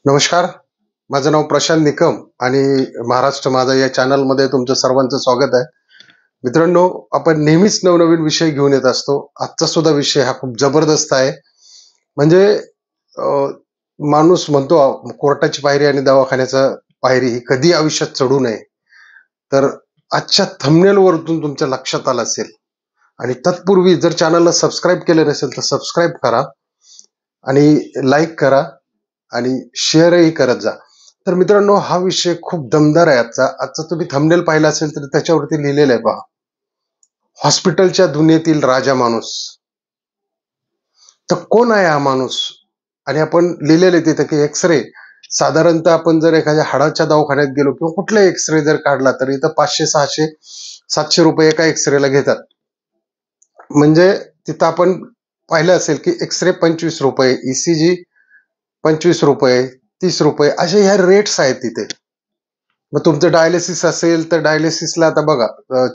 नमस्कार. माझं नाव प्रशांत निकम आणि महाराष्ट्र माझा या चॅनलमध्ये तुमचं सर्वांचं स्वागत आहे. मित्रांनो, आपण नेहमीच नवनवीन विषय घेऊन येत असतो. आजचा सुद्धा विषय हा खूप जबरदस्त आहे. म्हणजे अ, माणूस म्हणतो कोर्टाची पायरी आणि दवाखान्याचा पायरी ही कधी आयुष्यात चढू नये. तर आजच्या थंबनेल वरतून तुमच्या लक्षात आलं असेल. आणि तत्पूर्वी जर चॅनलला सबस्क्राईब केलं नसेल तर सबस्क्राईब करा आणि लाईक करा आणि शेअरही करत जा. तर मित्रांनो, हा विषय खूप दमदार आहे आजचा तुम्ही थंबनेल पाहिला असेल तर त्याच्यावरती लिहिलेलं आहे पहा, हॉस्पिटलच्या दुनियेतील राजा माणूस. तर कोण आहे हा माणूस? आणि आपण लिहिलेलं तिथे की एक्सरे. साधारणतः आपण जर एखाद्या हाडाच्या दवाखान्यात गेलो किंवा कुठला एक्सरे जर काढला तर इथं 500, 600, 700 रुपये एका एक्सरेला घेतात. म्हणजे तिथं आपण पाहिलं असेल की एक्सरे 25 रुपये, ईसीजी 25 रुपये, 30 रुपये असे ह्या रेट्स आहेत तिथे. मग तुमचं डायलिसिस असेल तर डायलिसिसला आता बघा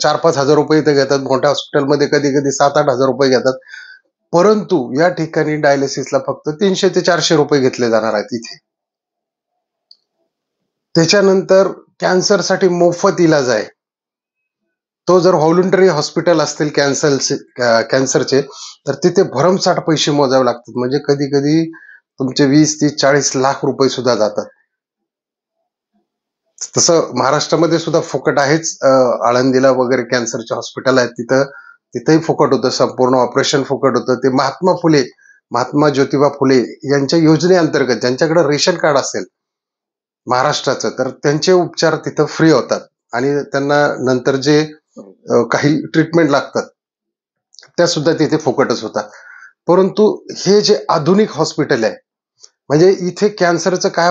4-5 हजार रुपये इथे घेतात. मोठ्या हॉस्पिटलमध्ये कधी कधी 7-8 हजार रुपये घेतात. परंतु या ठिकाणी डायलिसिसला फक्त 300 ते 400 रुपये घेतले जाणार आहेत इथे. त्याच्यानंतर कॅन्सरसाठी मोफत इलाज आहे. तो जर व्हॉलंटरी हॉस्पिटल असतील कॅन्सरचे तर तिथे भरमसाठ पैसे मोजावे लागतात. म्हणजे कधी कधी तुमचे 20-30-40 लाख रुपये सुद्धा जातात. तसं महाराष्ट्रामध्ये सुद्धा फुकट आहेच. आळंदीला वगैरे कॅन्सरचे हॉस्पिटल आहेत, तिथंही फुकट होतं. संपूर्ण ऑपरेशन फुकट होतं. ते महात्मा ज्योतिबा फुले यांच्या योजनेअंतर्गत ज्यांच्याकडे रेशन कार्ड असेल महाराष्ट्राचं तर त्यांचे उपचार तिथं फ्री होतात आणि त्यांना नंतर जे काही ट्रीटमेंट लागतात त्या सुद्धा तिथे फुकटच होतात. परंतु हे जे आधुनिक हॉस्पिटल आहे, म्हणजे इथे कॅन्सरचं काय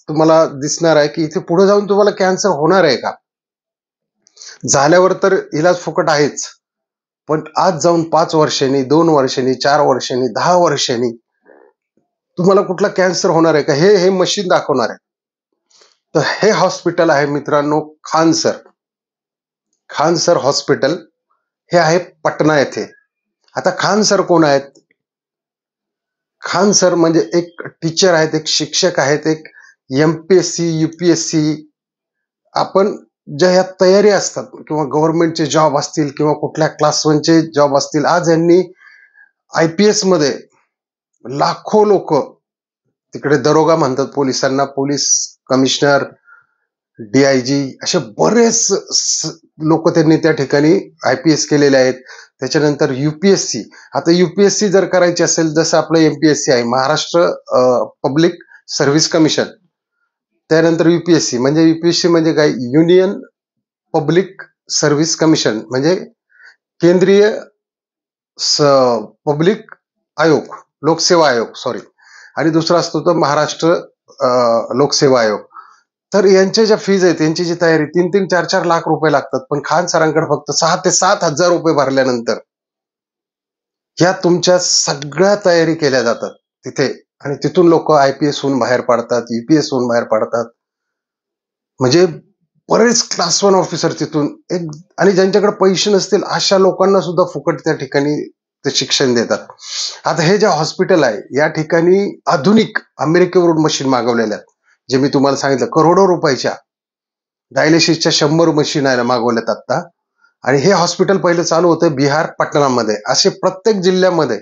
तुम्हाला दिसणार आहे की इथे पुढे जाऊन तुम्हाला कॅन्सर होणार आहे का? झाल्यावर तर इलाज फुकट आहेच, पण आज जाऊन 5 वर्षांनी, 2 वर्षांनी, 4 वर्षांनी, 10 वर्षांनी तुम्हाला कुठला कॅन्सर होणार आहे का हे मशीन दाखवणार आहे. तर हे हॉस्पिटल आहे मित्रांनो खान सर हॉस्पिटल. हे आहे पटना येथे. आता खान सर कोण आहेत? खान सर म्हणजे एक टीचर आहेत, एक शिक्षक आहेत, एक एमपीएससी यूपीएससी आपण ज्या ह्या तयारी असतात किंवा गव्हर्नमेंटचे जॉब असतील किंवा कुठल्या क्लास 1चे जॉब असतील, आज यांनी आयपीएस मध्ये लाखो लोक, तिकडे दरोगा म्हणतात पोलिसांना, पोलीस कमिशनर, डीआयजी असे बरेच लोक त्यांनी त्या ठिकाणी आयपीएस केलेले आहेत. त्याच्यानंतर युपीएससी. आता युपीएससी जर करायची असेल, जसं आपलं एमपीएससी आहे महाराष्ट्र पब्लिक सर्व्हिस कमिशन, त्यानंतर युपीएससी म्हणजे काय, युनियन पब्लिक सर्व्हिस कमिशन म्हणजे केंद्रीय पब्लिक आयोग, लोकसेवा आयोग सॉरी, आणि दुसरा असतो तो महाराष्ट्र लोकसेवा आयोग. तर यांच्या ज्या फीज आहेत, यांची जी तयारी 3-4 लाख रुपये लागतात. पण खान सरांकडे फक्त 6 ते 7 हजार रुपये भरल्यानंतर या तुमच्या सगळ्या तयारी केल्या जातात तिथे, आणि तिथून लोक आयपीएस होऊन बाहेर पडतात, यूपीएस होऊन बाहेर पडतात. म्हणजे बरेच क्लास 1 ऑफिसर तिथून आणि ज्यांच्याकडे पैसे नसतील अशा लोकांना सुद्धा फुकट त्या ठिकाणी ते शिक्षण देतात. आता हे जे हॉस्पिटल आहे या ठिकाणी आधुनिक अमेरिकेवरून मशीन मागवलेल्या आहेत, जे मी तुम्हाला सांगितलं करोडो रुपयाच्या डायलिसिसच्या 100 मशीन आहे मागवल्यात आता. आणि हे हॉस्पिटल पहिलं चालू होतं बिहार पटनामध्ये. असे प्रत्येक जिल्ह्यामध्ये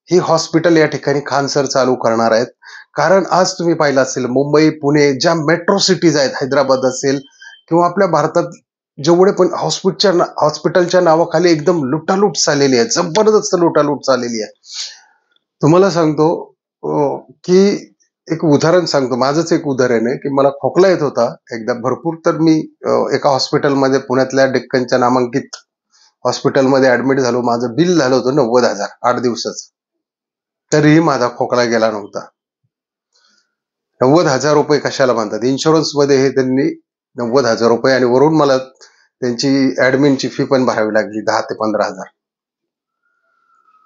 ही हॉस्पिटल या ठिकाणी खान सर चालू करणार आहेत. कारण आज तुम्ही पाहिलं असेल मुंबई, पुणे ज्या मेट्रो सिटीज आहेत, हैदराबाद असेल किंवा आपल्या भारतात जेवढे पण हॉस्पिटलच्या नावाखाली एकदम लुटालूट चाललेली आहे, जबरदस्त लुटालूट चाललेली आहे. तुम्हाला सांगतो की एक उदाहरण सांगतो, माझंच एक उदाहरण आहे की मला खोकला येत होता एकदा भरपूर. तर मी एका हॉस्पिटलमध्ये पुण्यातल्या डेक्कनच्या नामांकित हॉस्पिटलमध्ये ऍडमिट झालो. माझं बिल झालं होतं 90,000 8 दिवसाचं. तरीही माझा खोकला गेला नव्हता. 90,000 रुपये कशाला म्हणतात? इन्शुरन्स मध्ये हे त्यांनी 90,000 रुपये आणि वरून मला त्यांची ऍडमिनची फी पण भरावी लागली 10 ते 15,000.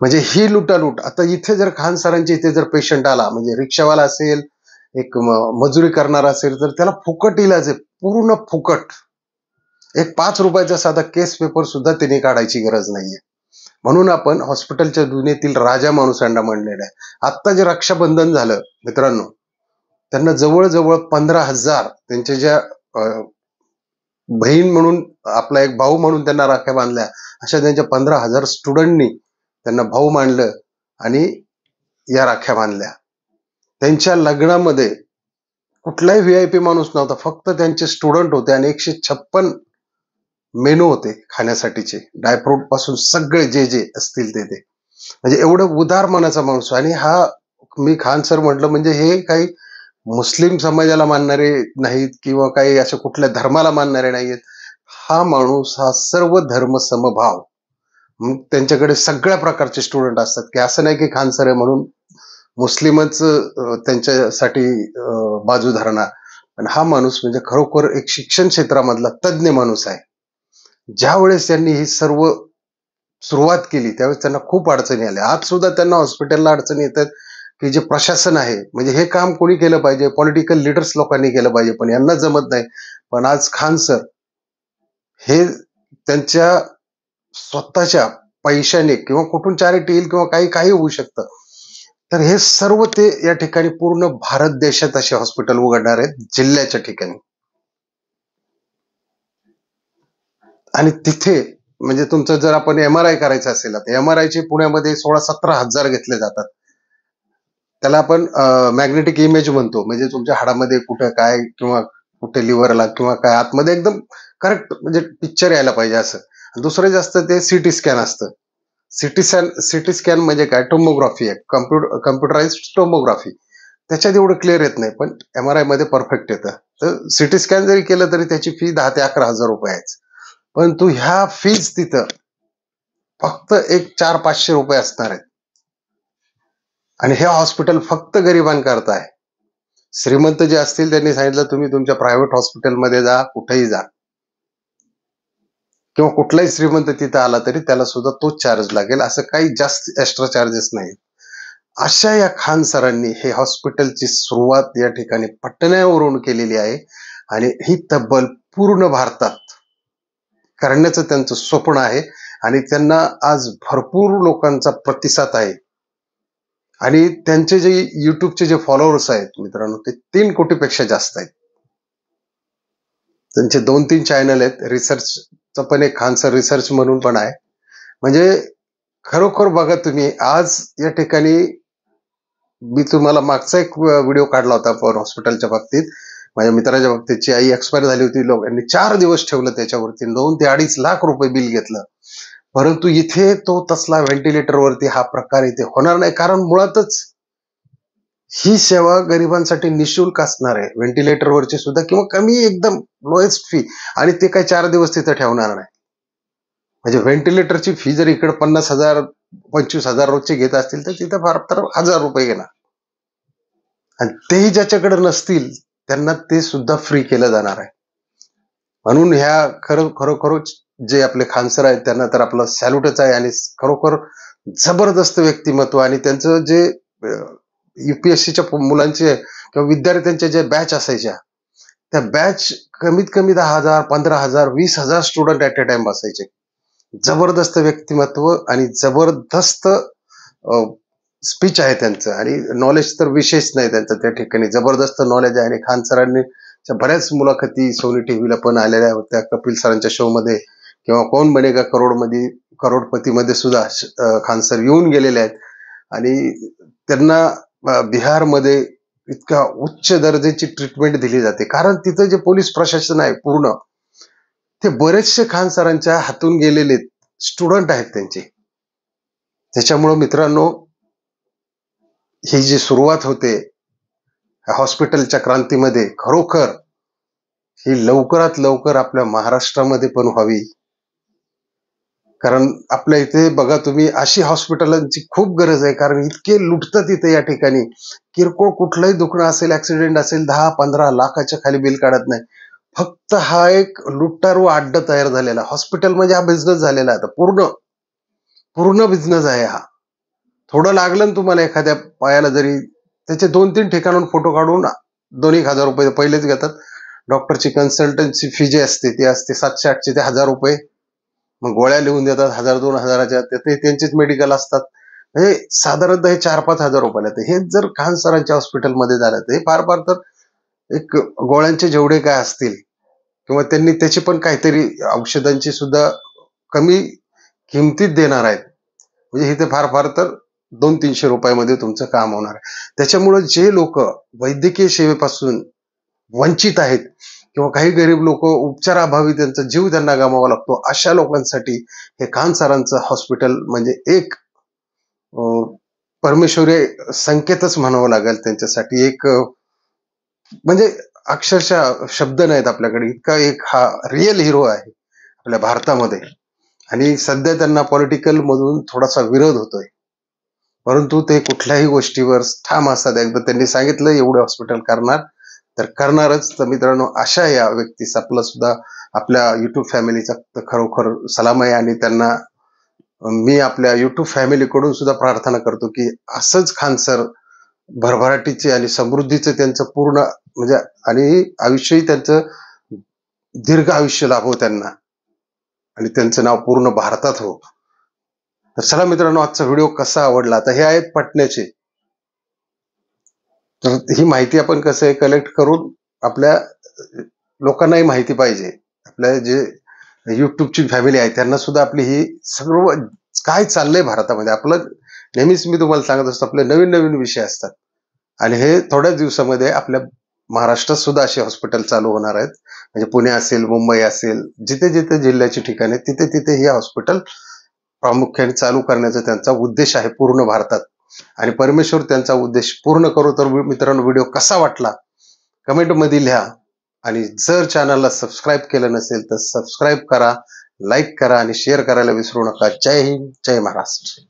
म्हणजे ही लुटालूट. आता इथे जर खान सरांच्या इथे जर पेशंट आला, म्हणजे रिक्षावाला असेल, एक मजुरी करणारा असेल, तर त्याला फुकट इलाज आहे, पूर्ण फुकट. एक 5 रुपयाचा साधा केस पेपर सुद्धा त्यांनी काढायची गरज नाहीये. म्हणून आपण हॉस्पिटलच्या दुनियेतील राजा माणूस यांना म्हणलेलं आहे. आता जे रक्षाबंधन झालं मित्रांनो, त्यांना जवळजवळ 15,000 त्यांच्या ज्या बहीण म्हणून, आपला एक भाऊ म्हणून त्यांना राख्या बांधल्या, अशा त्यांच्या 15,000 स्टुडंटनी त्यांना भाऊ मानलं आणि या राख्या बांधल्या. त्यांच्या लग्नामध्ये कुठलाही व्हीआयपी माणूस नव्हता, फक्त त्यांचे स्टुडंट होते आणि 156 मेनू होते खाण्यासाठीचे, ड्रायफ्रूट पासून सगळे जे जे असतील ते म्हणजे एवढं उदार मनाचा माणूस. आणि हा, मी खान सर म्हटलं म्हणजे हे काही मुस्लिम समाजाला मानणारे नाहीत किंवा काही अशा कुठल्या धर्माला मानणारे नाहीत. हा माणूस हा सर्व धर्म समभाव. त्यांच्याकडे सगळ्या प्रकारचे स्टुडंट असतात, की असं नाही की खान सर आहे म्हणून मुस्लिमच त्यांच्यासाठी बाजू धरणार. पण हा माणूस म्हणजे खरोखर एक शिक्षण क्षेत्रामधला तज्ञ माणूस आहे. ज्या वेळेस त्यांनी ही सर्व सुरुवात केली त्यावेळेस त्यांना खूप अडचणी आल्या. आज सुद्धा त्यांना हॉस्पिटलला अडचणी येतात, की जे प्रशासन आहे, म्हणजे हे काम कोणी केलं पाहिजे, पॉलिटिकल लिडर्स लोकांनी केलं पाहिजे, पण यांना जमत नाही. पण आज खान सर हे त्यांच्या स्वतःच्या पैशाने किंवा कुठून चॅरिटी येईल किंवा काही काही होऊ शकतं, तर हे सर्व ते या ठिकाणी पूर्ण भारत देशात असे हॉस्पिटल उघडणार आहेत जिल्ह्याच्या ठिकाणी. आणि तिथे म्हणजे तुमचं जर आपण MRI करायचं असेल, तर MRI चे पुण्यामध्ये 16-17 हजार घेतले जातात. त्याला आपण मॅग्नेटिक इमेज म्हणतो, म्हणजे तुमच्या हाडामध्ये कुठं काय किंवा कुठे लिव्हरला किंवा काय आतमध्ये एकदम करेक्ट म्हणजे पिक्चर यायला पाहिजे असं. दुसरं जास्त ते सिटी स्कॅन असतं. सिटी स्कॅन म्हणजे काय, टोमोग्राफी आहे, कम्प्युटराइज्ड टोमोग्राफी. त्याच्यात एवढं क्लिअर येत नाही, पण MRI मध्ये परफेक्ट येतं. तर सिटी स्कॅन जरी केलं तरी त्याची फी 10 ते 11 हजार रुपये आहे. परंतु ह्या फीज तिथं फक्त एक 400-500 रुपये असणार आहेत. आणि हे हॉस्पिटल फक्त गरिबांकरता आहे. श्रीमंत जे असतील त्यांनी सांगितलं तुम्ही तुमच्या प्रायव्हेट हॉस्पिटलमध्ये जा, कुठेही जा, किंवा कुठलाही श्रीमंत तिथं आला तरी त्याला सुद्धा तोच चार्ज लागेल, असं काही जास्त एक्स्ट्रा चार्जेस नाही. अशा या खान सरांनी हे हॉस्पिटलची सुरुवात या ठिकाणी पटण्यावरून केलेली आहे आणि ही तब्बल पूर्ण भारतात करण्याचं त्यांचं स्वप्न आहे आणि त्यांना आज भरपूर लोकांचा प्रतिसाद आहे. आणि त्यांचे जे युट्यूबचे जे फॉलोअर्स आहेत मित्रांनो, ते 3 कोटीपेक्षा जास्त आहेत. त्यांचे 2-3 चॅनल आहेत. रिसर्चचं पण एक खान सर रिसर्च म्हणून पण आहे. म्हणजे खरोखर बघा तुम्ही, आज या ठिकाणी मी तुम्हाला मागचा एक व्हिडिओ काढला होता पॉवर हॉस्पिटलच्या बाबतीत. माझ्या मित्राच्या बाबतीतची आई एक्सपायर झाली होती, लोकांनी 4 दिवस ठेवलं त्याच्यावरती, 2 ते 2.5 लाख रुपये बिल घेतलं. परंतु इथे तो तसला व्हेंटिलेटरवरती हा प्रकार इथे होणार नाही, कारण मुळातच ही सेवा गरिबांसाठी निशुल्क असणार आहे. व्हेंटिलेटरवरची सुद्धा किंवा कमी एकदम लोएस्ट फी, आणि ते काही 4 दिवस तिथे ठेवणार नाही. म्हणजे व्हेंटिलेटरची फी जर इकडे 50,000 25,000 रोजचे घेत असतील तर तिथे फार तर 1,000 रुपये घेणार. आणि तेही ज्याच्याकडे नसतील त्यांना ते सुद्धा फ्री केलं जाणार आहे. म्हणून ह्या खरोखरच जे आपले खान सर आहेत त्यांना तर आपलं सॅल्यूटच आहे. आणि खरोखर जबरदस्त व्यक्तिमत्व. आणि त्यांचं जे UPSCच्या मुलांचे किंवा विद्यार्थ्यांच्या ज्या बॅच असायच्या, त्या बॅच कमीत कमी 10,000, 15,000, 20,000 स्टुडंट ऍट अ टाइम बसायचे. जबरदस्त व्यक्तिमत्व आणि जबरदस्त स्पीच आहे त्यांचं. आणि नॉलेज तर विशेष नाही त्यांचं, त्या ठिकाणी जबरदस्त नॉलेज आहे. आणि खान सरांनी बऱ्याच मुलाखती सोनी टीव्हीला पण आलेल्या होत्या, कपिल सरांच्या शो मध्ये किंवा कौन बनेगा करोडपती मध्ये सुद्धा खान सर येऊन गेलेले आहेत. आणि त्यांना बिहारमध्ये इतका उच्च दर्जाची ट्रीटमेंट दिली जाते, कारण तिथं जे पोलीस प्रशासन आहे पूर्ण, ते बरेचसे खान सरांच्या हातून गेलेले स्टुडंट आहेत त्यांचे. त्याच्यामुळं मित्रांनो, ही जी सुरुवात होते हॉस्पिटलच्या क्रांतीमध्ये, खरोखर ही लवकरात लवकर आपल्या महाराष्ट्रामध्ये पण व्हावी. कारण आपल्या इथे बघा तुम्ही, अशी हॉस्पिटलांची खूप गरज आहे, कारण इतके लुटतात इथे या ठिकाणी. किरकोळ कुठलंही दुखणं असेल, ऍक्सिडेंट असेल, 10-15 लाखाच्या खाली बिल काढत नाही. फक्त हा एक लुटारू अड्डा तयार झालेला हॉस्पिटल, म्हणजे हा बिझनेस झालेला आहे. पूर्ण बिझनेस आहे हा. थोडं लागलं ना तुम्हाला एखाद्या पायाला जरी, त्याचे 2-3 ठिकाणून फोटो काढून 2,000 रुपये पहिलेच घेतात. डॉक्टरची कन्सल्टन्सी फी जी असते ती असते 700-800 ते 1,000 रुपये. मग गोळ्या लिहून देतात 1,000-2,000च्या, ते त्यांचेच मेडिकल असतात. म्हणजे साधारणतः हे 4-5 हजार रुपयाला येतं. हे जर खान सरांच्या हॉस्पिटलमध्ये झालं तर हे फार फार तर एक गोळ्यांचे जेवढे काय असतील किंवा त्यांनी त्याची पण काहीतरी औषधांची सुद्धा कमी किमतीत देणार आहेत. म्हणजे इथे फार फार तर 200-300 रुपयामध्ये तुमचं काम होणार आहे. त्याच्यामुळे जे लोक वैद्यकीय सेवेपासून वंचित आहेत किंवा काही गरीब लोक उपचाराअभावी त्यांचा जीव त्यांना गमावा लागतो, अशा लोकांसाठी हे खान सरांचं हॉस्पिटल म्हणजे एक परमेश्वरी संकेतच म्हणावं लागेल त्यांच्यासाठी. एक म्हणजे अक्षरशः शब्द नाहीत आपल्याकडे, इतका एक हा रिअल हिरो आहे आपल्या भारतामध्ये. आणि सध्या त्यांना पॉलिटिकल मधून थोडासा विरोध होतोय, परंतु ते कुठल्याही गोष्टीवर ठाम असतात. एकदा त्यांनी सांगितलं एवढे हॉस्पिटल करणार तर करणारच. तर मित्रांनो, अशा या व्यक्तीस आपलं सुद्धा आपल्या युट्यूब फॅमिलीचा खरोखर सलाम आहे. आणि त्यांना मी आपल्या युट्यूब फॅमिलीकडून सुद्धा प्रार्थना करतो की असंच खान सर भरभराटीचे आणि समृद्धीचे त्यांचं पूर्ण म्हणजे आणि आयुष्यही त्यांचं दीर्घ आयुष्य लाभो त्यांना आणि त्यांचं नाव पूर्ण भारतात हो. तर चला मित्रांनो, आजचा व्हिडिओ कसा आवडला. आता हे आहेत पटण्याचे, तर ही माहिती आपण कसं आहे कलेक्ट करून आपल्या लोकांनाही माहिती पाहिजे. आपल्या जे युट्यूबची फॅमिली आहे त्यांना सुद्धा आपली ही सर्व काय चाललंय भारतामध्ये आपलं, नेहमीच मी तुम्हाला सांगत असतो आपले नवीन नवीन विषय असतात. आणि हे थोड्याच दिवसामध्ये आपल्या महाराष्ट्रात सुद्धा असे हॉस्पिटल चालू होणार आहेत. म्हणजे पुणे असेल, मुंबई असेल, जिथे जिथे जिल्ह्याची ठिकाणे तिथे तिथे हे हॉस्पिटल प्रामुख्याने चालू करण्याचा त्यांचा उद्देश आहे पूर्ण भारतात. आणि परमेश्वर त्यांचा उद्देश पूर्ण करू. तर मित्रांनो, व्हिडिओ कसा वाटला कमेंट मध्ये लिहा. आणि जर चॅनलला सबस्क्राईब केलं नसेल तर सबस्क्राईब करा, लाईक करा आणि शेअर करायला विसरू नका. जय हिंद, जय महाराष्ट्र.